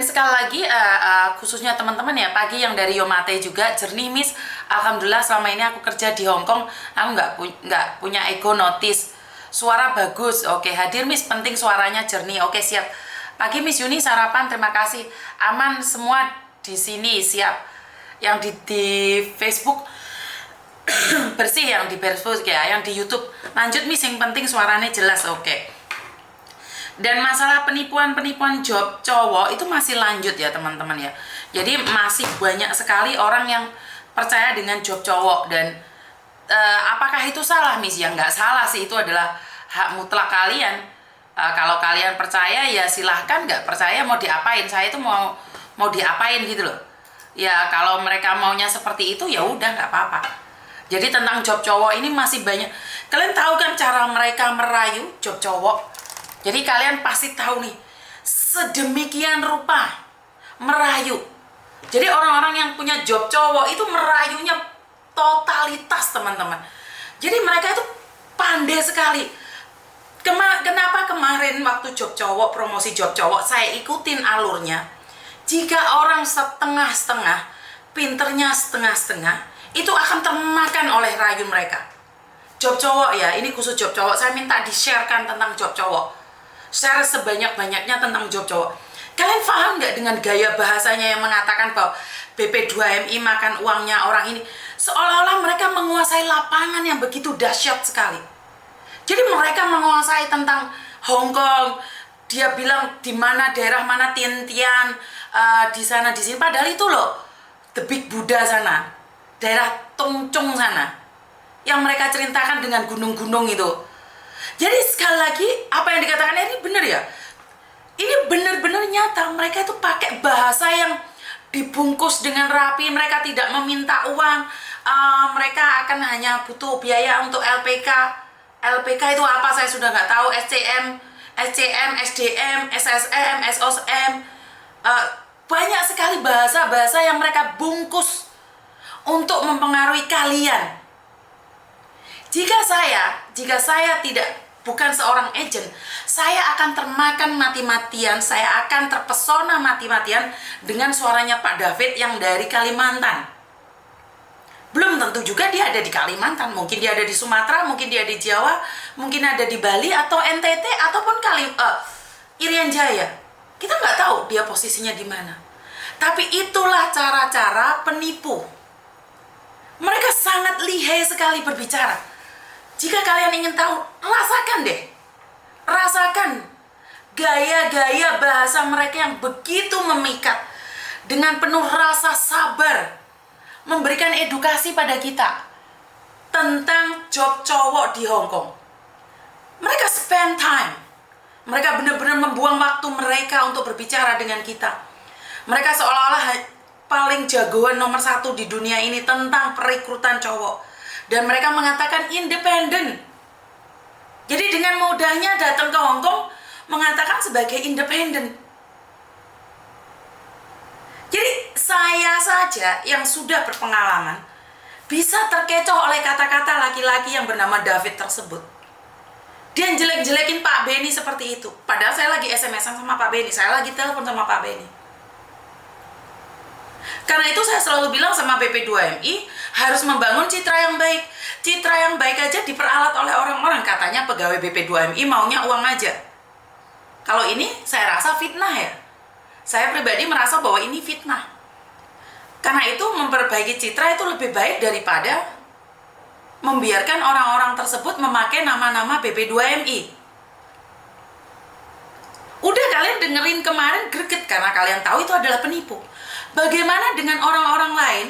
Sekali lagi, khususnya teman-teman ya, pagi yang dari Yomate juga, jernih Miss. Alhamdulillah selama ini aku kerja di Hong Kong, aku nggak punya ego notice. Suara bagus, oke hadir Miss, penting suaranya jernih, oke siap. Pagi Miss Yuni sarapan, terima kasih. Aman semua di sini, siap. Yang di Facebook bersih, yang di Facebook ya, yang di YouTube. Lanjut Miss, yang penting suaranya jelas, oke. Dan masalah penipuan job cowok itu masih lanjut ya teman-teman ya. Jadi masih banyak sekali orang yang percaya dengan job cowok. Dan apakah itu salah Miss? Ya nggak salah sih, itu adalah hak mutlak kalian. Kalau kalian percaya ya silahkan, nggak percaya mau diapain. Saya itu mau diapain gitu loh. Ya kalau mereka maunya seperti itu ya udah nggak apa-apa. Jadi tentang job cowok ini masih banyak. Kalian tahu kan cara mereka merayu job cowok? Jadi kalian pasti tahu nih, sedemikian rupa merayu. Jadi orang-orang yang punya job cowok itu merayunya totalitas teman-teman. Jadi mereka itu pandai sekali. Kenapa kemarin waktu job cowok, promosi job cowok, saya ikutin alurnya. Jika orang setengah-setengah, pinternya setengah-setengah, itu akan termakan oleh rayu mereka. Job cowok ya, ini khusus job cowok, saya minta di-sharekan tentang job cowok. Share sebanyak-banyaknya tentang job cowok. Kalian paham nggak dengan gaya bahasanya yang mengatakan bahwa BP2MI makan uangnya orang ini? Seolah-olah mereka menguasai lapangan yang begitu dahsyat sekali. Jadi mereka menguasai tentang Hong Kong. Dia bilang di mana daerah mana Tian-Tian, di sana di sini. Padahal itu loh, The Big Buddha sana, daerah Tongchong sana, yang mereka ceritakan dengan gunung-gunung itu. Jadi sekali lagi apa yang dikatakan ini benar ya. Ini benar-benar nyata. Mereka itu pakai bahasa yang dibungkus dengan rapi. Mereka tidak meminta uang. Mereka akan hanya butuh biaya untuk LPK. LPK itu apa saya sudah nggak tahu. SCM, SDM, SSM, SOSM. Banyak sekali bahasa-bahasa yang mereka bungkus untuk mempengaruhi kalian. Jika saya bukan seorang agent, saya akan termakan mati-matian, saya akan terpesona mati-matian dengan suaranya Pak David yang dari Kalimantan. Belum tentu juga dia ada di Kalimantan, mungkin dia ada di Sumatera, mungkin dia di Jawa, mungkin ada di Bali atau NTT ataupun Irian Jaya. Kita nggak tahu dia posisinya di mana. Tapi itulah cara-cara penipu. Mereka sangat lihai sekali berbicara. Jika kalian ingin tahu, rasakan deh. Rasakan gaya-gaya bahasa mereka yang begitu memikat. Dengan penuh rasa sabar. Memberikan edukasi pada kita. Tentang job cowok di Hong Kong. Mereka spend time. Mereka benar-benar membuang waktu mereka untuk berbicara dengan kita. Mereka seolah-olah paling jagoan nomor 1 di dunia ini tentang perekrutan cowok. Dan mereka mengatakan independen. Jadi dengan mudahnya datang ke Hong Kong mengatakan sebagai independen. Jadi saya saja yang sudah berpengalaman bisa terkecoh oleh kata-kata laki-laki yang bernama David tersebut. Dia jelek-jelekin Pak Benny seperti itu. Padahal saya lagi SMS-an sama Pak Benny, saya lagi telepon sama Pak Benny. Karena itu saya selalu bilang sama BP2MI harus membangun citra yang baik. Citra yang baik aja diperalat oleh orang-orang. Katanya pegawai BP2MI maunya uang aja. Kalau ini saya rasa fitnah ya. Saya pribadi merasa bahwa ini fitnah. Karena itu memperbaiki citra itu lebih baik daripada membiarkan orang-orang tersebut memakai nama-nama BP2MI. Udah kalian dengerin kemarin greget karena kalian tahu itu adalah penipu. Bagaimana dengan orang-orang lain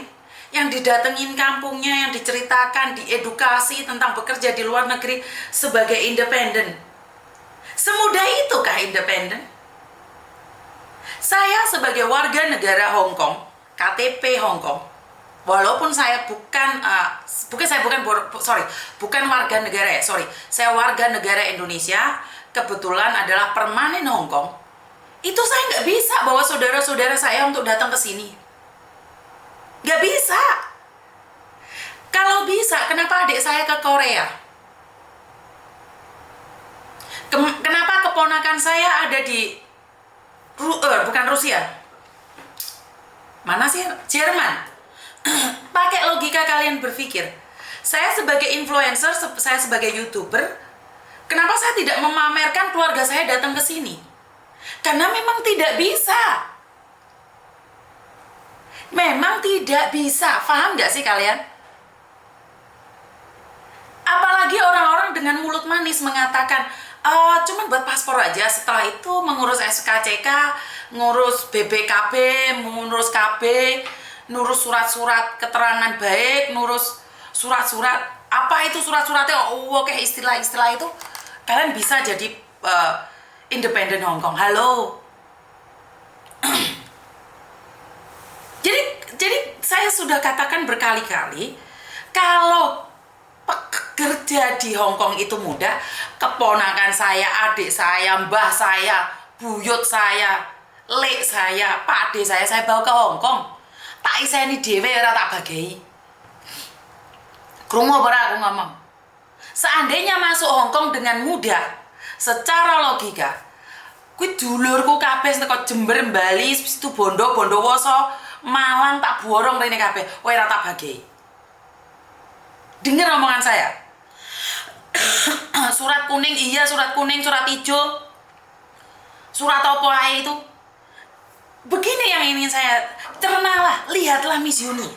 yang didatengin kampungnya, yang diceritakan, diedukasi tentang bekerja di luar negeri sebagai independen? Semudah itukah independen? Saya sebagai warga negara Hong Kong, KTP Hong Kong, walaupun saya bukan warga negara ya, saya warga negara Indonesia, kebetulan adalah permanen Hong Kong. Itu saya nggak bisa bawa saudara-saudara saya untuk datang ke sini. Nggak bisa. Kalau bisa, kenapa adik saya ke Korea? Kenapa keponakan saya ada di bukan Rusia, Mana sih? Jerman. Pakai logika kalian berpikir. Saya sebagai influencer, saya sebagai YouTuber, kenapa saya tidak memamerkan keluarga saya datang ke sini? Karena memang tidak bisa. Memang tidak bisa. Paham nggak sih kalian? Apalagi orang-orang dengan mulut manis mengatakan, cuma buat paspor aja, setelah itu mengurus SKCK, ngurus BPKB, mengurus KB, ngurus surat-surat keterangan baik, ngurus surat-surat, apa itu surat-suratnya, kayak istilah-istilah itu, kalian bisa jadi independen Hongkong. Halo. Jadi saya sudah katakan berkali-kali, kalau kerja di Hongkong itu mudah. Keponakan saya, adik saya, mbah saya, buyut saya, lek saya, pak ade saya bawa ke Hongkong. Tak iseni dhewe ora tak bagi. Krungu ora aku ngomong. Seandainya masuk Hongkong dengan mudah, secara logika, kuwi dulurku kabeh teko Jember, Bali, situ Bondo, Bondowoso, Malang tak borong rene kabeh. Kowe ora tak bagi. Dengar omongan saya. Surat kuning iya, surat kuning, surat hijau, surat apa ae itu. Begini yang ingin saya cernalah, lihatlah Miss Yuni.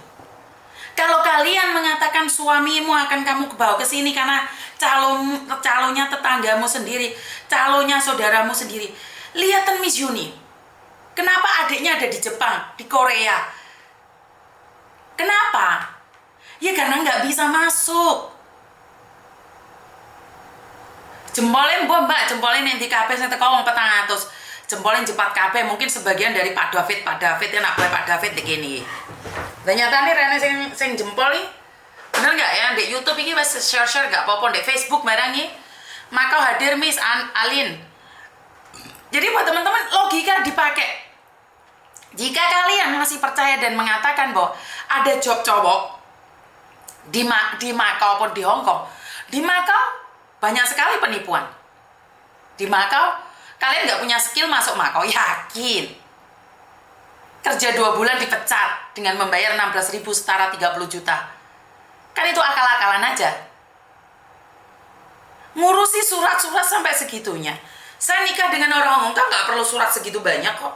Kalau kalian mengatakan suamimu akan kamu bawa ke sini karena calonnya tetanggamu sendiri, calonnya saudaramu sendiri. Lihatan Miss Yuni. Kenapa adiknya ada di Jepang, di Korea? Kenapa? Ya karena nggak bisa masuk. Jempolnya mbak, jempolnya yang di KB saya teko wong 400. Jempolnya jepat KB mungkin sebagian dari Pak David yang nak boleh Pak David di gini. Ternyata nih rene sing jempol nih. Bener nggak ya di YouTube ini wes share nggak apa-apa, di Facebook barang nih. Maka hadir Miss Alin. Jadi buat teman-teman logika dipakai. Jika kalian masih percaya dan mengatakan bahwa ada job cowok di Macau ataupun di Hongkong, di Macau banyak sekali penipuan. Di Macau, kalian nggak punya skill masuk Macau, yakin. Kerja 2 bulan dipecat dengan membayar 16.000 setara 30 juta. Kan itu akal-akalan aja. Ngurusi surat-surat sampai segitunya. Saya nikah dengan orang Hongkong nggak perlu surat segitu banyak kok.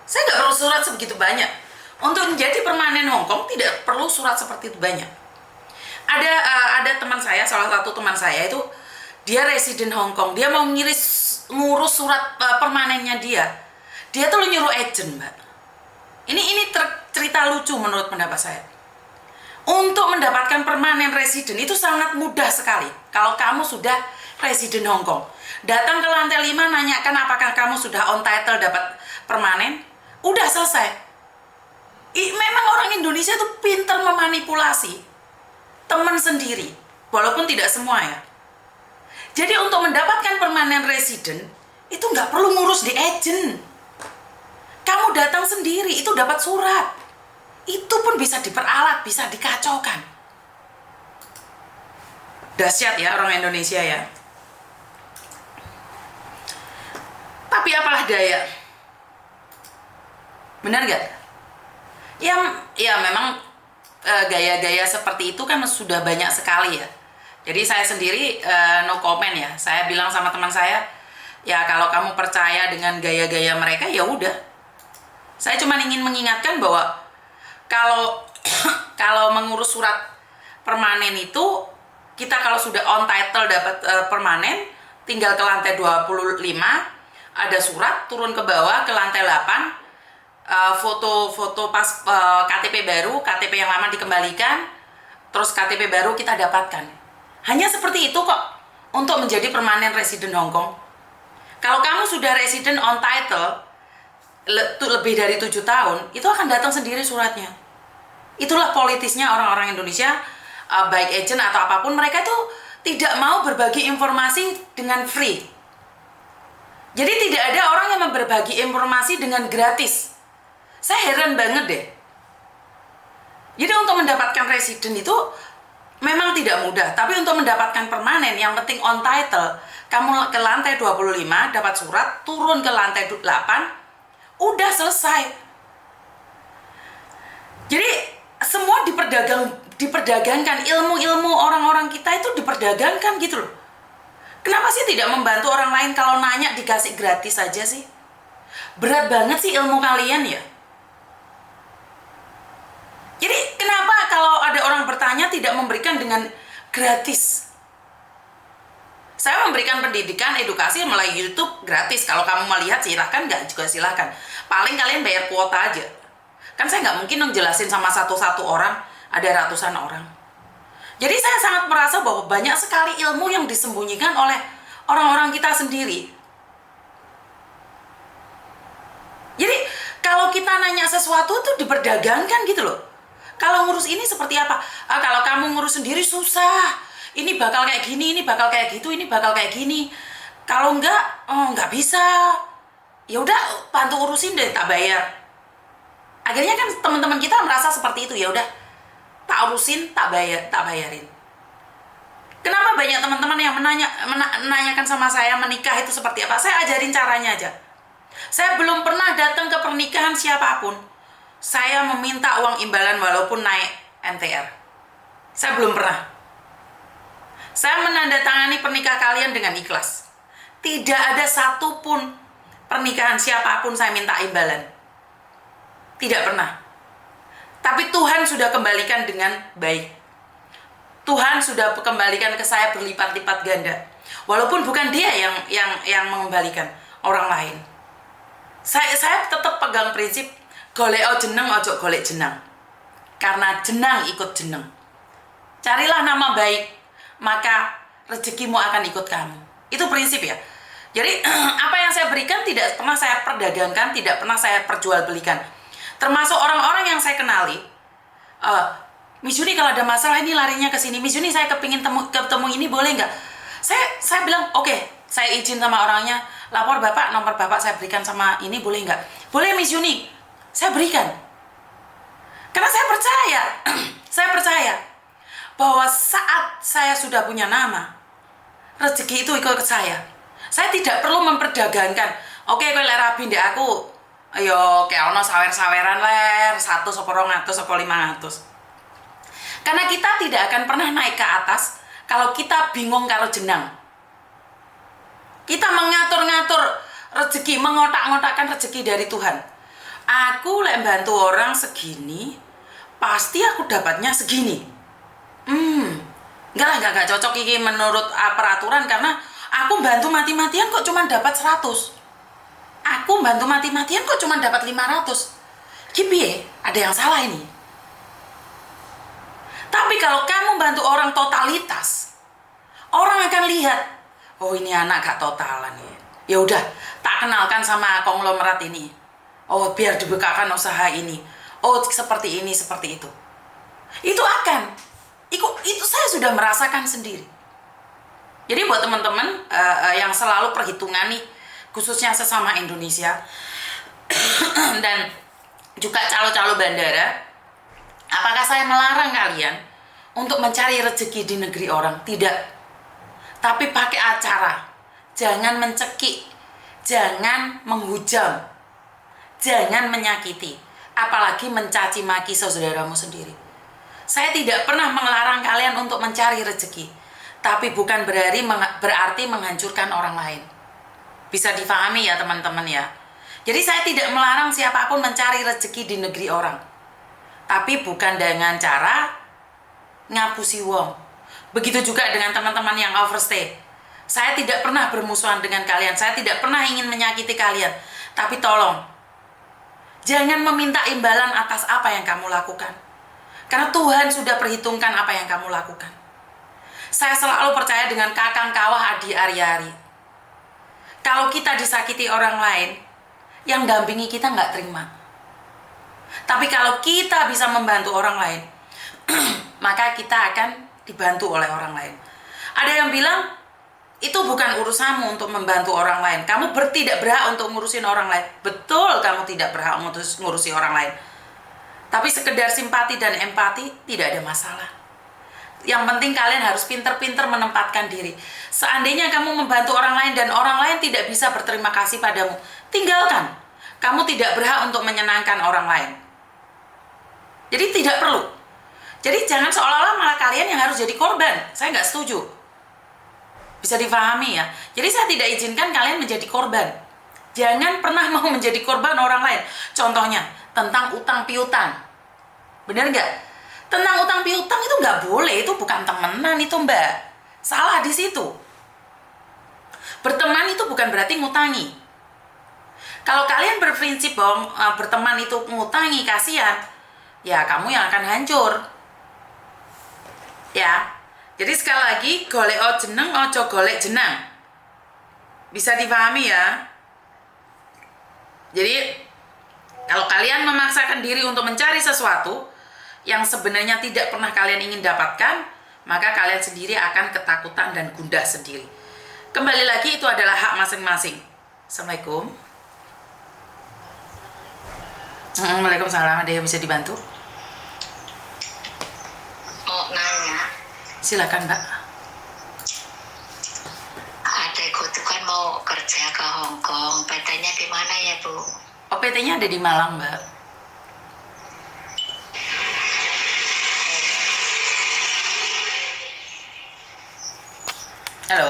Saya nggak perlu surat segitu banyak. Untuk menjadi permanen Hongkong tidak perlu surat seperti itu banyak. Ada teman saya, salah satu teman saya itu dia residen Hongkong, dia mau ngurus surat permanennya dia tuh nyuruh agent, mbak. Ini cerita lucu menurut pendapat saya. Untuk mendapatkan permanen residen itu sangat mudah sekali. Kalau kamu sudah residen Hongkong, datang ke lantai 5 nanyakan apakah kamu sudah on title dapat permanen, udah selesai. Memang orang Indonesia tuh pinter memanipulasi teman sendiri, walaupun tidak semua ya. Jadi untuk mendapatkan permanen resident itu nggak perlu ngurus di agent. Kamu datang sendiri itu dapat surat. Itu pun bisa diperalat, bisa dikacaukan. Dahsyat ya orang Indonesia ya. Tapi apalah daya. Benar nggak? Ya memang gaya-gaya seperti itu kan sudah banyak sekali ya. Jadi saya sendiri no comment ya. Saya bilang sama teman saya, ya kalau kamu percaya dengan gaya-gaya mereka ya udah. Saya cuma ingin mengingatkan bahwa kalau mengurus surat permanen itu, kita kalau sudah on title dapat permanen, tinggal ke lantai 25, ada surat turun ke bawah ke lantai 8. Foto pas KTP baru, KTP yang lama dikembalikan, terus KTP baru kita dapatkan. Hanya seperti itu kok untuk menjadi permanen resident Hongkong. Kalau kamu sudah resident on title lebih dari 7 tahun, itu akan datang sendiri suratnya. Itulah politisnya orang-orang Indonesia, baik agent atau apapun, mereka tuh tidak mau berbagi informasi dengan free. Jadi tidak ada orang yang berbagi informasi dengan gratis. Saya heran banget deh. Jadi untuk mendapatkan residen itu memang tidak mudah, tapi untuk mendapatkan permanen yang penting on title, kamu ke lantai 25 dapat surat, turun ke lantai 8, udah selesai. Jadi semua diperdagangkan, ilmu-ilmu orang-orang kita itu diperdagangkan gitu loh. Kenapa sih tidak membantu orang lain? Kalau nanya dikasih gratis aja sih? Berat banget sih ilmu kalian ya. Jadi kenapa kalau ada orang bertanya tidak memberikan dengan gratis? Saya memberikan pendidikan, edukasi melalui YouTube gratis. Kalau kamu melihat silahkan, nggak juga silahkan. Paling kalian bayar kuota aja. Kan saya nggak mungkin ngejelasin sama satu-satu orang, ada ratusan orang. Jadi saya sangat merasa bahwa banyak sekali ilmu yang disembunyikan oleh orang-orang kita sendiri. Jadi kalau kita nanya sesuatu tuh diperdagangkan gitu loh. Kalau ngurus ini seperti apa? Kalau kamu ngurus sendiri susah. Ini bakal kayak gini, ini bakal kayak gitu, ini bakal kayak gini. Kalau enggak bisa. Ya udah bantu urusin deh, tak bayar. Akhirnya kan teman-teman kita merasa seperti itu, ya udah tak urusin, tak bayarin. Kenapa banyak teman-teman yang menanyakan sama saya menikah itu seperti apa? Saya ajarin caranya aja. Saya belum pernah datang ke pernikahan siapapun saya meminta uang imbalan walaupun naik MTR. Saya belum pernah. Saya menandatangani pernikahan kalian dengan ikhlas. Tidak ada satupun pernikahan siapapun saya minta imbalan. Tidak pernah. Tapi Tuhan sudah kembalikan dengan baik. Tuhan sudah kembalikan ke saya berlipat-lipat ganda. Walaupun bukan dia yang mengembalikan, orang lain. Saya tetap pegang prinsip golek jeneng ojo golek jenang. Karena jenang ikut jeneng. Carilah nama baik, maka rezekimu akan ikut kamu. Itu prinsip ya. Jadi apa yang saya berikan tidak pernah saya perdagangkan, tidak pernah saya perjualbelikan. Termasuk orang-orang yang saya kenali. Miss Juni kalau ada masalah ini larinya ke sini. Miss Juni saya kepingin ketemu ini boleh nggak? Saya bilang oke, saya izin sama orangnya. Lapor bapak, nomor bapak saya berikan sama ini boleh nggak? Boleh Miss Juni, saya berikan. Karena saya percaya, saya percaya bahwa saat saya sudah punya nama, rezeki itu ikut ke saya. Saya tidak perlu memperdagangkan. Oke, kowe lek rabi ndek aku, ayo kayak ono sawer-saweran ler 100 apa 200 apa 500. Karena kita tidak akan pernah naik ke atas kalau kita bingung karo jenang. Kita mengatur-ngatur rezeki, mengotak-ngotakkan rezeki dari Tuhan. Aku lek bantu orang segini, pasti aku dapatnya segini. Enggak cocok ini menurut peraturan karena aku bantu mati-matian kok cuma dapat 100. Aku bantu mati-matian kok cuma dapat 500. Kipi, ada yang salah ini. Tapi kalau kamu bantu orang totalitas, orang akan lihat, oh ini anak gak totalan ya. Ya udah, tak kenalkan sama konglomerat ini. Oh biar dibekakan usaha ini. Oh seperti ini, seperti itu. Itu akan. Itu saya sudah merasakan sendiri. Jadi buat teman-teman yang selalu perhitungan nih, khususnya sesama Indonesia dan juga calo-calo bandara, apakah saya melarang kalian untuk mencari rezeki di negeri orang? Tidak. Tapi pakai acara. Jangan mencekik, jangan menghujam, jangan menyakiti, apalagi mencaci maki saudaramu sendiri. Saya tidak pernah melarang kalian untuk mencari rezeki, tapi bukan berarti menghancurkan orang lain. Bisa difahami ya teman-teman ya. Jadi saya tidak melarang siapapun mencari rezeki di negeri orang, tapi bukan dengan cara ngapusi wong. Begitu juga dengan teman-teman yang overstay. Saya tidak pernah bermusuhan dengan kalian. Saya tidak pernah ingin menyakiti kalian. Tapi tolong, jangan meminta imbalan atas apa yang kamu lakukan. Karena Tuhan sudah perhitungkan apa yang kamu lakukan. Saya selalu percaya dengan Kakang Kawah Adi Aryari. Kalau kita disakiti orang lain, yang dampingi kita nggak terima. Tapi kalau kita bisa membantu orang lain, maka kita akan dibantu oleh orang lain. Ada yang bilang, itu bukan urusanmu untuk membantu orang lain. Kamu tidak berhak untuk ngurusin orang lain. Betul, kamu tidak berhak untuk ngurusi orang lain. Tapi sekedar simpati dan empati tidak ada masalah. Yang penting kalian harus pinter-pinter menempatkan diri. Seandainya kamu membantu orang lain dan orang lain tidak bisa berterima kasih padamu, tinggalkan. Kamu tidak berhak untuk menyenangkan orang lain. Jadi tidak perlu. Jadi jangan seolah-olah malah kalian yang harus jadi korban. Saya nggak setuju. Bisa difahami ya. Jadi saya tidak izinkan kalian menjadi korban. Jangan pernah mau menjadi korban orang lain. Contohnya, tentang utang piutang. Bener nggak? Tentang utang piutang itu nggak boleh. Itu bukan temenan itu mbak. Salah di situ. Berteman itu bukan berarti ngutangi. Kalau kalian berprinsip bahwa berteman itu ngutangi, kasihan, ya kamu yang akan hancur. Ya. Jadi sekali lagi, golek o jeneng, ojo golek jenang. Bisa dipahami ya? Jadi, kalau kalian memaksakan diri untuk mencari sesuatu yang sebenarnya tidak pernah kalian ingin dapatkan, maka kalian sendiri akan ketakutan dan gundah sendiri. Kembali lagi, itu adalah hak masing-masing. Assalamualaikum. Waalaikumsalam. Ada yang bisa dibantu? Mau nanya, Silakan mbak. adekku tuh kan mau kerja ke Hong Kong, PT-nya di mana ya Bu? OPT-nya ada di Malang mbak.